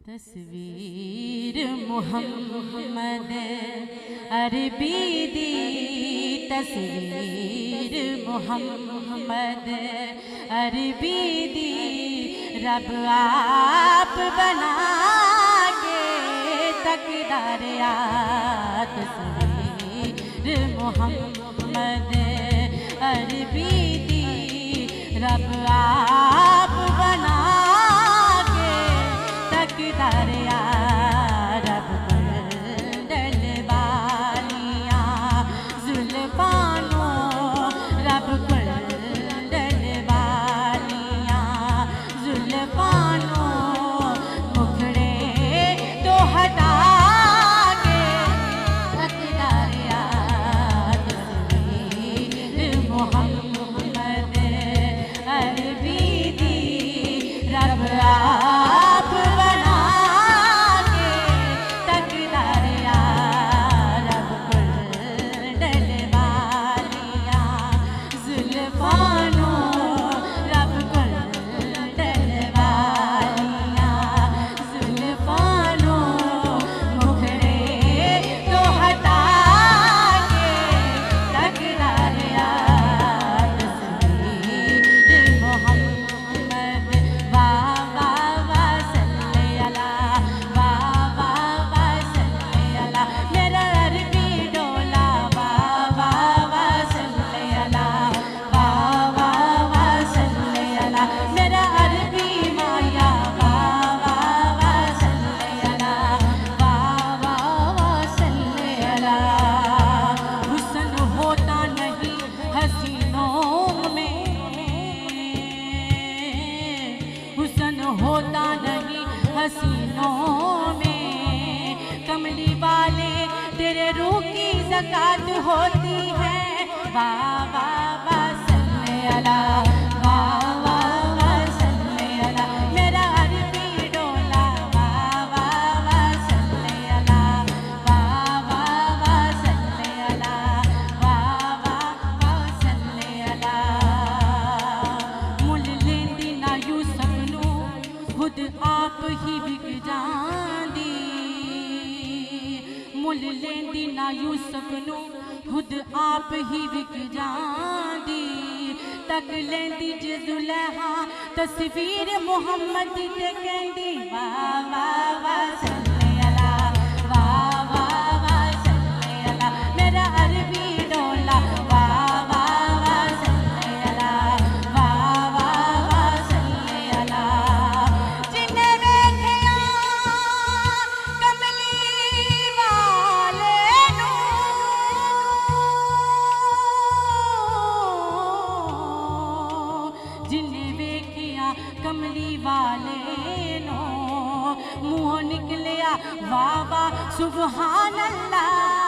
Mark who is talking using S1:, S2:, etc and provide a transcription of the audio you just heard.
S1: तस्वीर मुहम्मद अरबी दी, तस्वीर मुहम्मद अरबी दी, रब आप बना के तकदार आ। तस्वीर मुहम्मद अरबी दी, रब आप बना दरिया रब कुंडल वालियाँ जुल्फानो, रब कुंडल वालियाँ जुल्फानो, मुखड़े तो हटा के दरिया। तस्वीर मुहम्मद अरबी दी, रब आप होता नहीं हसीनों में, कमली वाले तेरे रूह की ज़कात होती है। वाह वाह वाह सल्ले अला, वाह वाह वाह सल्ले अला, मेरा अरबी डोला। वाह वाह वाह सल्ले अला, वाह वाह वाह सल्ले अला, वाह वाह वाह सल्ले अला। मुल लेंदी ना यूसुफ नू खुद आप ही बिक जांदी, मुल लेंदी ना यूसुफ नू खुद आप ही बिक जांदी। तक लेंदी जे जुलेहा तस्वीर मुहम्मद ते कहंदी वाह वाह वाह सल्ले अला, वाह वाह वाह सल्ले अला, मेरा अरबी डोला। वाह वाह वाह सल्ले अला, वाह वाह वाह सल्ले अला। जिन्हें वेखिया कमली वाले नो, मुँह निकलिया वाह वाह सुबहान अल्लाह।